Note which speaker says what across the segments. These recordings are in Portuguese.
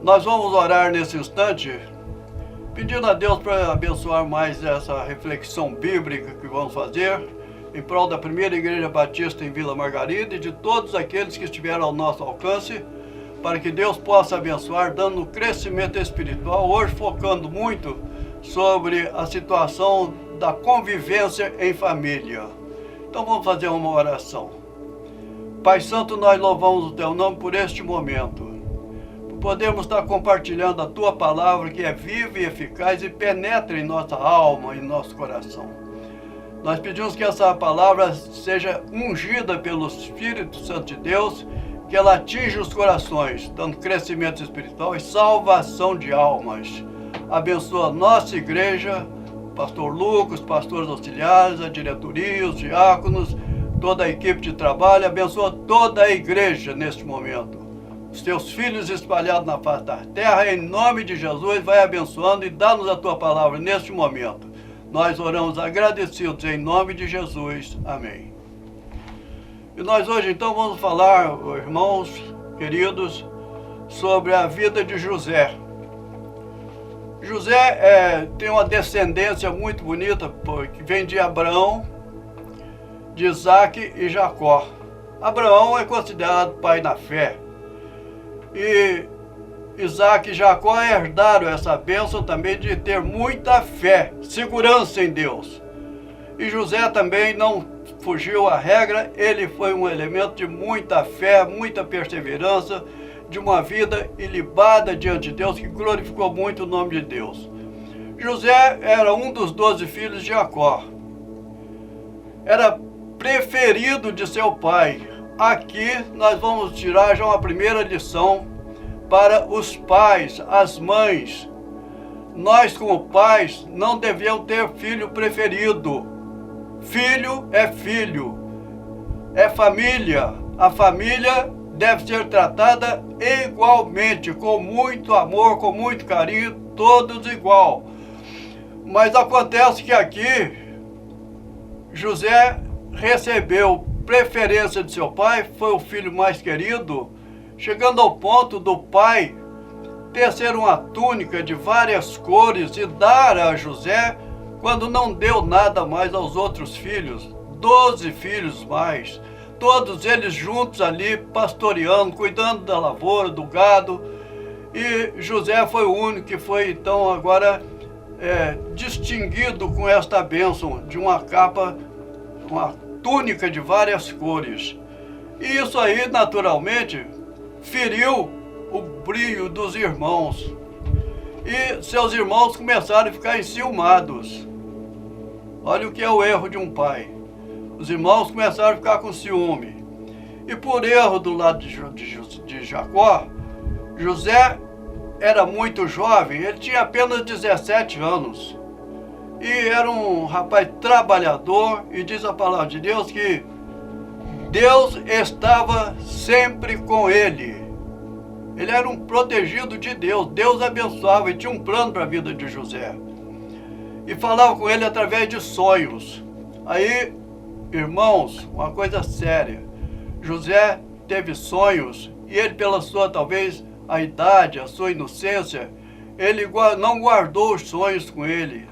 Speaker 1: Nós vamos orar nesse instante, pedindo a Deus para abençoar mais essa reflexão bíblica que vamos fazer em prol da primeira Igreja Batista em Vila Margarida e de todos aqueles que estiveram ao nosso alcance, para que Deus possa abençoar, dando crescimento espiritual, hoje focando muito sobre a situação da convivência em família. Então vamos fazer uma oração. Pai Santo, nós louvamos o Teu nome por este momento. Podemos estar compartilhando a Tua palavra, que é viva e eficaz e penetra em nossa alma e nosso coração. Nós pedimos que essa palavra seja ungida pelo Espírito Santo de Deus, que ela atinja os corações, dando crescimento espiritual e salvação de almas. Abençoa a nossa igreja, pastor Lucas, pastores auxiliares, a diretoria, os diáconos, toda a equipe de trabalho. Abençoa toda a igreja neste momento. Os teus filhos espalhados na face da terra, em nome de Jesus, vai abençoando e dá-nos a tua palavra neste momento. Nós oramos agradecidos em nome de Jesus. Amém. E nós hoje então vamos falar, irmãos queridos, sobre a vida de José. José tem uma descendência muito bonita, que vem de Abraão, de Isaac e Jacó. Abraão é considerado pai na fé. E Isaac e Jacó herdaram essa bênção também de ter muita fé, segurança em Deus. E José também não fugiu à regra, ele foi um elemento de muita fé, muita perseverança, de uma vida ilibada diante de Deus, que glorificou muito o nome de Deus. José era um dos 12 filhos de Jacó. Era preferido de seu pai. Aqui nós vamos tirar já uma primeira lição para os pais, as mães. Nós, como pais, não devemos ter filho preferido. Filho é filho, é família. A família deve ser tratada igualmente, com muito amor, com muito carinho, todos igual. Mas acontece que aqui José recebeu preferência de seu pai, foi o filho mais querido, chegando ao ponto do pai tecer uma túnica de várias cores e dar a José, quando não deu nada mais aos outros filhos, 12 filhos mais, todos eles juntos ali, pastoreando, cuidando da lavoura, do gado, e José foi o único que foi então agora distinguido com esta bênção de uma capa, uma túnica de várias cores. E isso aí, naturalmente, feriu o brilho dos irmãos. E seus irmãos começaram a ficar enciumados. Olha o que é o erro de um pai. Os irmãos começaram a ficar com ciúme. E por erro do lado de Jacó, José era muito jovem, ele tinha apenas 17 anos. E era um rapaz trabalhador, e diz a palavra de Deus que Deus estava sempre com ele. Ele era um protegido de Deus, Deus abençoava e tinha um plano para a vida de José. E falava com ele através de sonhos. Aí, irmãos, uma coisa séria, José teve sonhos e ele, pela sua, talvez, a idade, a sua inocência, ele não guardou os sonhos com ele.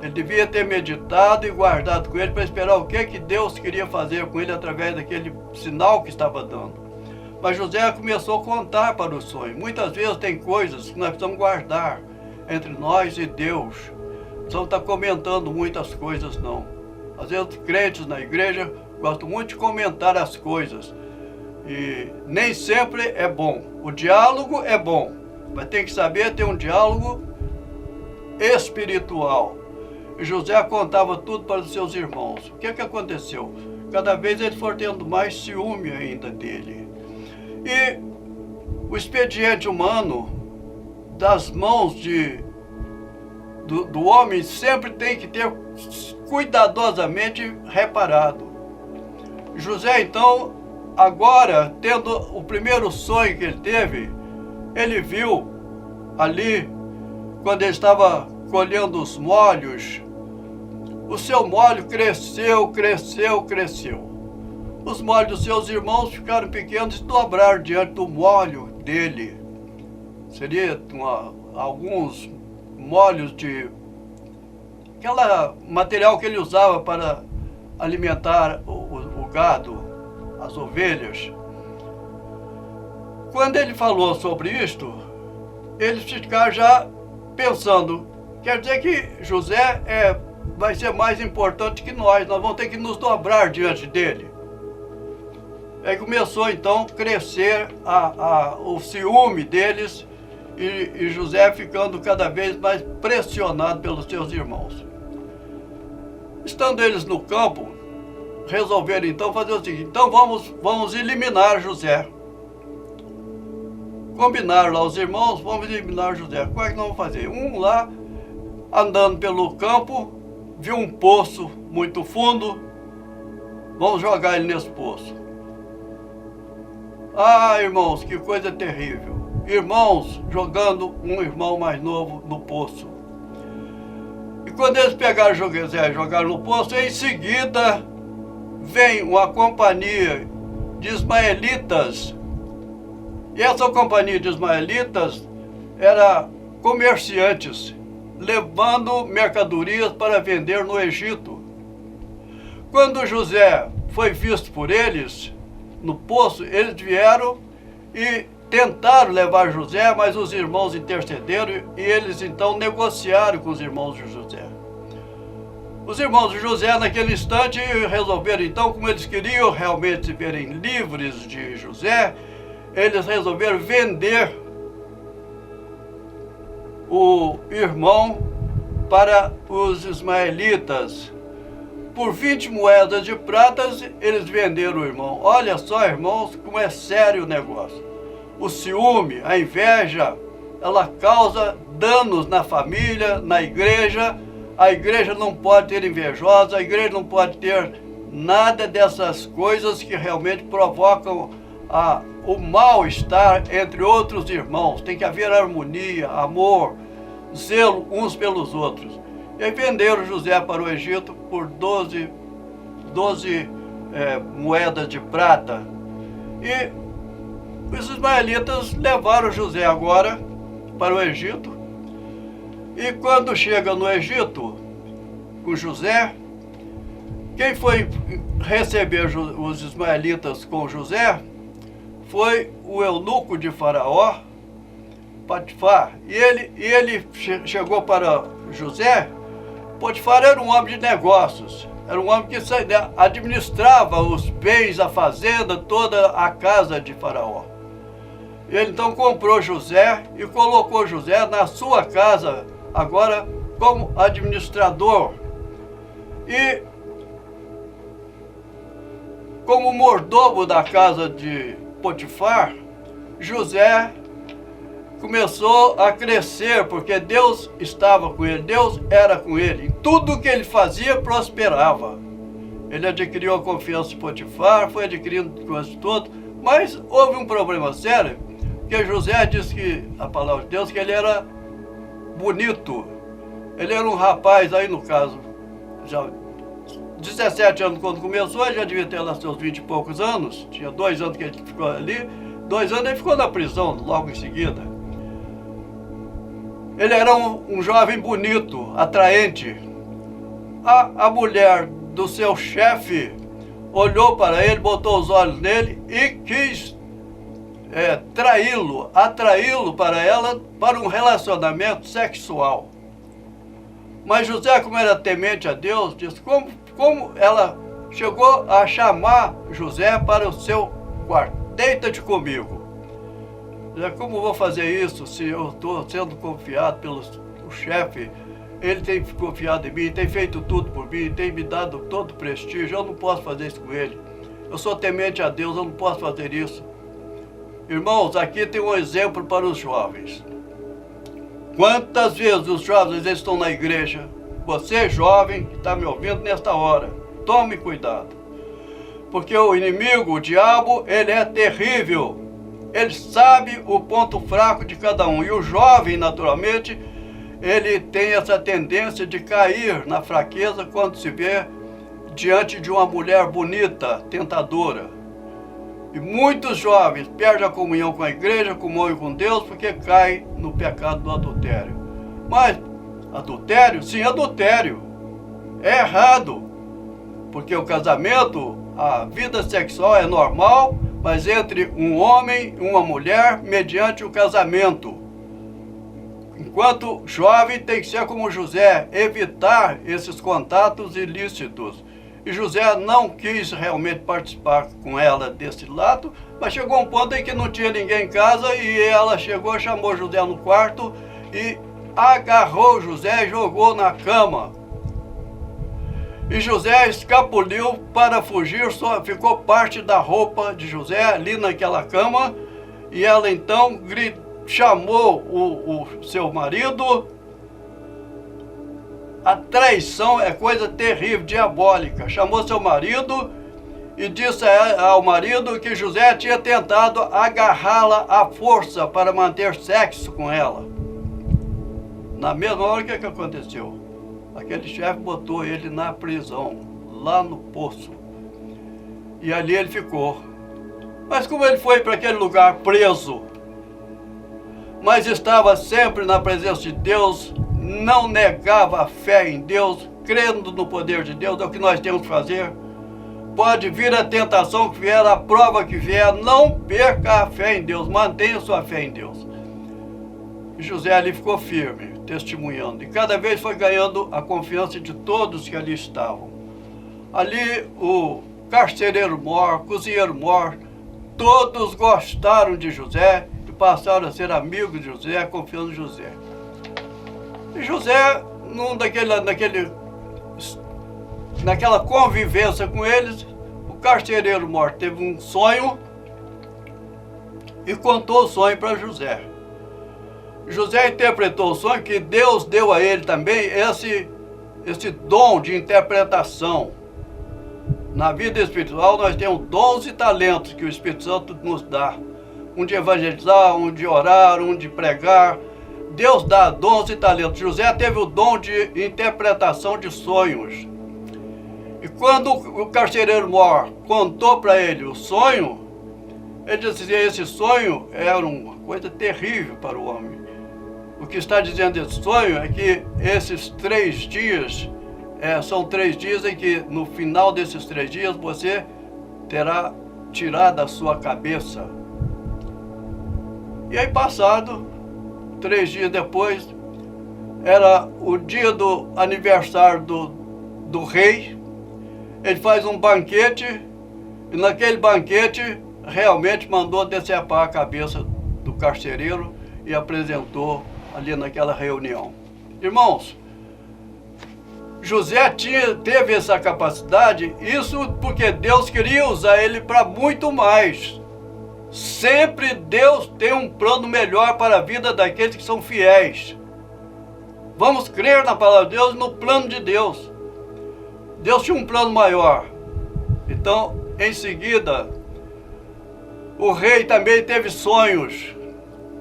Speaker 1: Ele devia ter meditado e guardado com ele para esperar o que Deus queria fazer com ele através daquele sinal que estava dando. Mas José começou a contar para o sonho. Muitas vezes tem coisas que nós precisamos guardar entre nós e Deus. Não precisamos estar comentando muitas coisas, não. Às vezes os crentes na igreja gostam muito de comentar as coisas. E nem sempre é bom. O diálogo é bom, mas tem que saber ter um diálogo espiritual. José contava tudo para os seus irmãos. O que aconteceu? Cada vez eles foram tendo mais ciúme ainda dele. E o expediente humano das mãos do homem sempre tem que ter cuidadosamente reparado. José, então, agora, tendo o primeiro sonho que ele teve, ele viu ali, quando ele estava colhendo os molhos, o seu molho cresceu, cresceu, cresceu. Os molhos dos seus irmãos ficaram pequenos e dobraram diante do molho dele. seria alguns molhos de aquela material que ele usava para alimentar o gado, as ovelhas. Quando ele falou sobre isto, eles ficaram já pensando, quer dizer que José vai ser mais importante que nós vamos ter que nos dobrar diante dele. Aí começou então a crescer o ciúme deles e José ficando cada vez mais pressionado pelos seus irmãos. Estando eles no campo, resolveram então fazer o seguinte, então vamos eliminar José. Combinaram lá os irmãos, vamos eliminar José. Como é que nós vamos fazer? Um lá, andando pelo campo, viu um poço muito fundo, vamos jogar ele nesse poço. Ah, irmãos, que coisa terrível. Irmãos jogando um irmão mais novo no poço. E quando eles pegaram José e jogaram no poço, em seguida vem uma companhia de ismaelitas. E essa companhia de ismaelitas era comerciantes, levando mercadorias para vender no Egito. Quando José foi visto por eles no poço, eles vieram e tentaram levar José, mas os irmãos intercederam e eles então negociaram com os irmãos de José. Os irmãos de José naquele instante resolveram então, como eles queriam realmente se verem livres de José, eles resolveram vender o irmão para os ismaelitas. Por 20 moedas de prata, eles venderam o irmão. Olha só, irmãos, como é sério o negócio. O ciúme, a inveja, ela causa danos na família, na igreja. A igreja não pode ter invejosa, a igreja não pode ter nada dessas coisas que realmente provocam o mal-estar entre outros irmãos. Tem que haver harmonia, amor, zelo uns pelos outros. E venderam José para o Egito por 12 moedas de prata. E os ismaelitas levaram José agora para o Egito. E quando chega no Egito com José, quem foi receber os ismaelitas com José foi o eunuco de Faraó, Potifar. E ele chegou para José. Potifar era um homem de negócios, era um homem que administrava os bens, a fazenda, toda a casa de Faraó. Ele então comprou José e colocou José na sua casa, agora como administrador. E como mordomo da casa de Potifar, José começou a crescer, porque Deus estava com ele, Deus era com ele. Em tudo que ele fazia, prosperava. Ele adquiriu a confiança de Potifar, foi adquirindo coisas todas, mas houve um problema sério, porque José disse que, a palavra de Deus, que ele era bonito. Ele era um rapaz, aí no caso, já 17 anos quando começou, ele já devia ter lá seus 20 e poucos anos, tinha 2 anos que ele ficou ali, 2 anos ele ficou na prisão logo em seguida. Ele era um jovem bonito, atraente. A mulher do seu chefe olhou para ele, botou os olhos nele e quis atraí-lo para ela, para um relacionamento sexual. Mas José, como era temente a Deus, disse, como ela chegou a chamar José para o seu quarto. Deita-te comigo. Como vou fazer isso se eu estou sendo confiado pelo chefe? Ele tem confiado em mim, tem feito tudo por mim, tem me dado todo o prestígio, eu não posso fazer isso com ele. Eu sou temente a Deus, eu não posso fazer isso. Irmãos, aqui tem um exemplo para os jovens. Quantas vezes os jovens estão na igreja? Você, jovem, que está me ouvindo nesta hora, tome cuidado. Porque o inimigo, o diabo, ele é terrível. Ele sabe o ponto fraco de cada um. E o jovem, naturalmente, ele tem essa tendência de cair na fraqueza quando se vê diante de uma mulher bonita, tentadora. E muitos jovens perdem a comunhão com a igreja, a comunhão com Deus, porque caem no pecado do adultério. Mas adultério? Sim, adultério. É errado. Porque o casamento, a vida sexual é normal, mas entre um homem e uma mulher, mediante o casamento. Enquanto jovem, tem que ser como José, evitar esses contatos ilícitos. E José não quis realmente participar com ela desse lado, mas chegou um ponto em que não tinha ninguém em casa e ela chegou, chamou José no quarto e agarrou José e jogou na cama. E José escapuliu para fugir, só ficou parte da roupa de José ali naquela cama, e ela então chamou o seu marido. A traição é coisa terrível, diabólica. Chamou seu marido e disse ao marido que José tinha tentado agarrá-la à força para manter sexo com ela. Na mesma hora, o que aconteceu? Aquele chefe botou ele na prisão, lá no poço. E ali ele ficou. Mas como ele foi para aquele lugar preso, mas estava sempre na presença de Deus, não negava a fé em Deus, crendo no poder de Deus, é o que nós temos que fazer. Pode vir a tentação que vier, a prova que vier, não perca a fé em Deus, mantenha sua fé em Deus. E José ali ficou firme, testemunhando, e cada vez foi ganhando a confiança de todos que ali estavam. Ali o carcereiro mor, o cozinheiro mor, todos gostaram de José e passaram a ser amigos de José, confiando em José. E José, naquela convivência com eles, o carcereiro mor teve um sonho e contou o sonho para José. José interpretou o sonho, que Deus deu a ele também esse dom de interpretação. Na vida espiritual nós temos dons e talentos que o Espírito Santo nos dá. Um de evangelizar, um de orar, um de pregar. Deus dá dons e talentos. José teve o dom de interpretação de sonhos. E quando o carcereiro mor contou para ele o sonho, ele disse que esse sonho era uma coisa terrível para o homem. O que está dizendo esse sonho é que esses 3 dias, são 3 dias em que no final desses 3 dias você terá tirado a sua cabeça. E aí passado 3 dias depois, era o dia do aniversário do rei. Ele faz um banquete, e naquele banquete realmente mandou decepar a cabeça do carcereiro e apresentou ali naquela reunião. Irmãos, José teve essa capacidade, isso porque Deus queria usar ele para muito mais. Sempre Deus tem um plano melhor para a vida daqueles que são fiéis. Vamos crer na palavra de Deus, no plano de Deus. Deus tinha um plano maior. Então, em seguida, o rei também teve sonhos.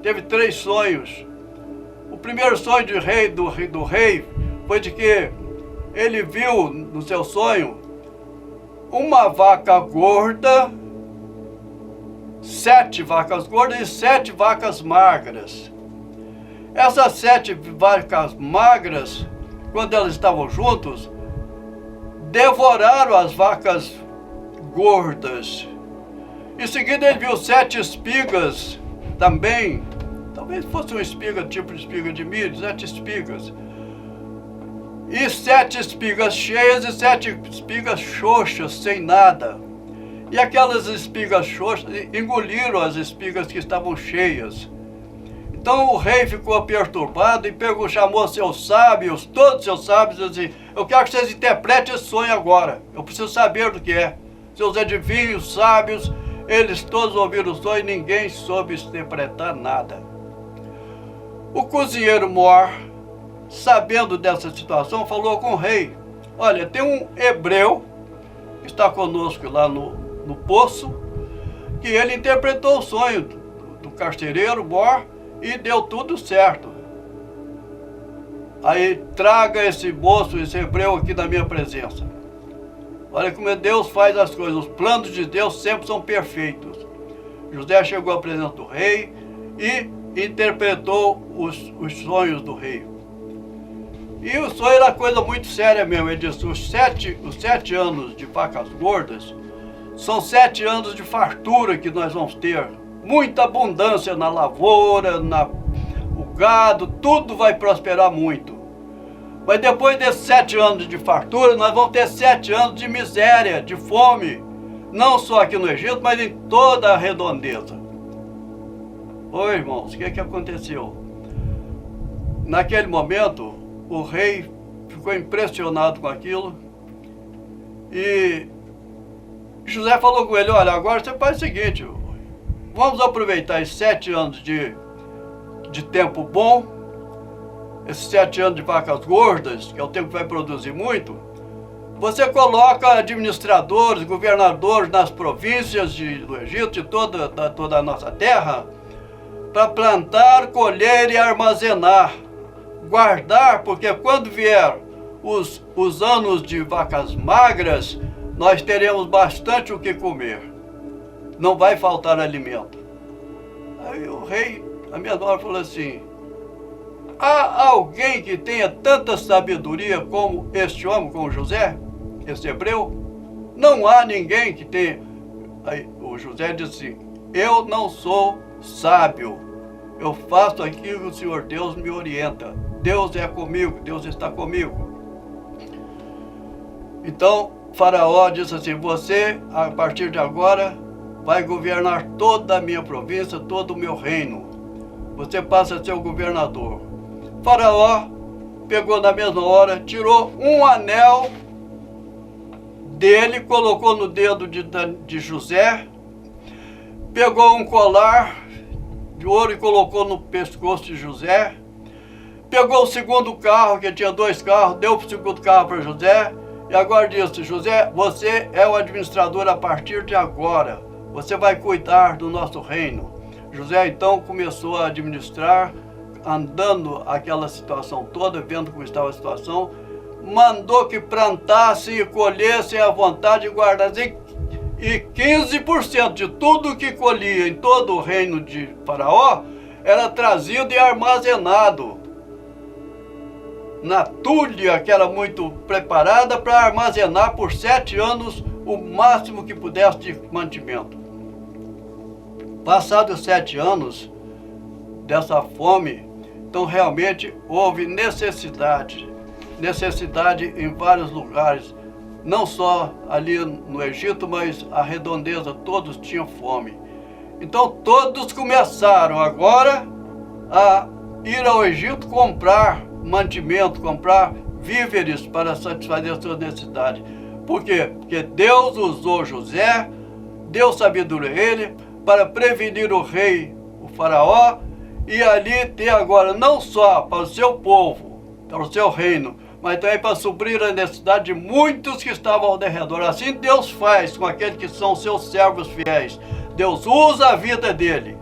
Speaker 1: Teve 3 sonhos. O primeiro sonho do rei foi de que ele viu no seu sonho uma vaca gorda, 7 vacas gordas e 7 vacas magras. Essas 7 vacas magras, quando elas estavam juntas, devoraram as vacas gordas. Em seguida ele viu 7 espigas também, talvez fosse uma espiga, tipo de espiga de milho, 7 espigas. E 7 espigas cheias e 7 espigas xoxas, sem nada. E aquelas espigas xoxas engoliram as espigas que estavam cheias. Então o rei ficou perturbado e chamou seus sábios, todos seus sábios, e disse: eu quero que vocês interpretem esse sonho agora. Eu preciso saber do que é. Seus adivinhos, sábios, eles todos ouviram o sonho e ninguém soube interpretar nada. O cozinheiro mor, sabendo dessa situação, falou com o rei: olha, tem um hebreu que está conosco lá no poço, que ele interpretou o sonho do carcereiro mor e deu tudo certo. Aí traga esse moço, esse hebreu aqui na minha presença. Olha como Deus faz as coisas, os planos de Deus sempre são perfeitos. José chegou à presença do rei e interpretou os sonhos do rei. E o sonho era coisa muito séria mesmo. Ele disse, os sete anos de vacas gordas são 7 anos de fartura que nós vamos ter. Muita abundância na lavoura, o gado, tudo vai prosperar muito. Mas depois desses 7 anos de fartura, nós vamos ter 7 anos de miséria, de fome. Não só aqui no Egito, mas em toda a redondeza. Oi, irmãos, o que aconteceu? Naquele momento, o rei ficou impressionado com aquilo. E José falou com ele, olha, agora você faz o seguinte, vamos aproveitar esses 7 anos de tempo bom, esses 7 anos de vacas gordas, que é o tempo que vai produzir muito. Você coloca administradores, governadores nas províncias do Egito, de toda a nossa terra, para plantar, colher e armazenar, guardar, porque quando vier os anos de vacas magras, nós teremos bastante o que comer. Não vai faltar alimento. Aí o rei, a mesma hora, falou assim, há alguém que tenha tanta sabedoria como este homem, como José, esse hebreu? Não há ninguém que tenha. Aí o José disse assim, eu não sou sábio, eu faço aquilo que o Senhor Deus me orienta. Deus é comigo, Deus está comigo. Então Faraó disse assim, você a partir de agora vai governar toda a minha província, todo o meu reino. Você passa a ser o governador. Faraó pegou na mesma hora, tirou um anel dele, colocou no dedo de José, pegou um colar de ouro e colocou no pescoço de José, pegou o segundo carro, que tinha 2 carros, deu o segundo carro para José, e agora disse, José, você é o administrador a partir de agora, você vai cuidar do nosso reino. José então começou a administrar, andando aquela situação toda, vendo como estava a situação, mandou que plantassem e colhessem à vontade e guardassem, e 15% de tudo que colhia em todo o reino de Faraó era trazido e armazenado na tulha, que era muito preparada para armazenar por 7 anos o máximo que pudesse de mantimento. Passados 7 anos dessa fome, então realmente houve necessidade em vários lugares, não só ali no Egito, mas a redondeza, todos tinham fome. Então todos começaram agora a ir ao Egito comprar mantimento, comprar víveres para satisfazer as suas necessidades. Por quê? Porque Deus usou José, deu sabedoria a ele para prevenir o rei, o Faraó, e ali ter agora não só para o seu povo, para o seu reino, mas também para suprir a necessidade de muitos que estavam ao redor. Assim Deus faz com aqueles que são seus servos fiéis. Deus usa a vida dele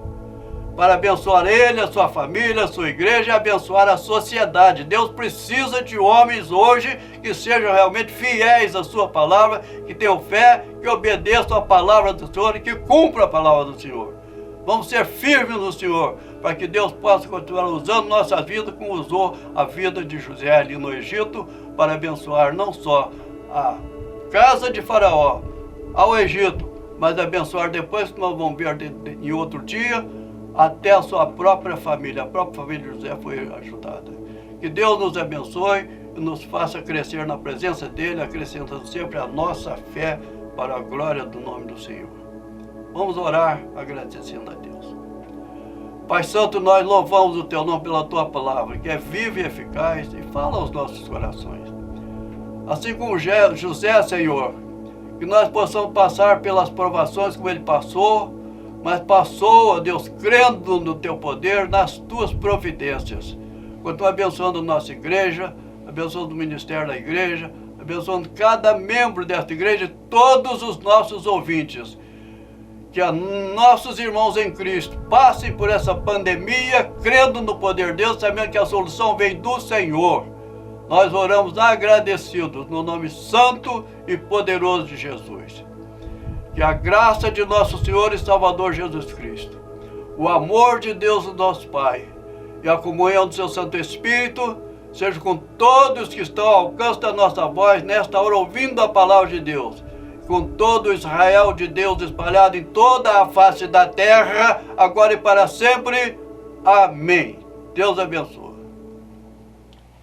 Speaker 1: para abençoar ele, a sua família, a sua igreja e abençoar a sociedade. Deus precisa de homens hoje que sejam realmente fiéis à sua palavra, que tenham fé, que obedeçam a palavra do Senhor e que cumpram a palavra do Senhor. Vamos ser firmes no Senhor, para que Deus possa continuar usando nossa vida como usou a vida de José ali no Egito, para abençoar não só a casa de Faraó, ao Egito, mas abençoar depois, que nós vamos ver em outro dia, até a sua própria família. A própria família de José foi ajudada. Que Deus nos abençoe e nos faça crescer na presença dele, acrescentando sempre a nossa fé para a glória do nome do Senhor. Vamos orar agradecendo a Deus. Pai Santo, nós louvamos o Teu nome pela Tua palavra, que é viva e eficaz e fala aos nossos corações. Assim como José, Senhor, que nós possamos passar pelas provações como ele passou, mas passou, ó Deus, crendo no Teu poder, nas Tuas providências. Continua abençoando a nossa igreja, abençoando o ministério da igreja, abençoando cada membro desta igreja e todos os nossos ouvintes. Que nossos irmãos em Cristo passem por essa pandemia, crendo no poder de Deus, sabendo que a solução vem do Senhor. Nós oramos agradecidos no nome santo e poderoso de Jesus. Que a graça de nosso Senhor e Salvador Jesus Cristo, o amor de Deus, o nosso Pai, e a comunhão do seu Santo Espírito, seja com todos que estão ao alcance da nossa voz, nesta hora ouvindo a palavra de Deus, com todo o Israel de Deus espalhado em toda a face da terra, agora e para sempre. Amém. Deus abençoe.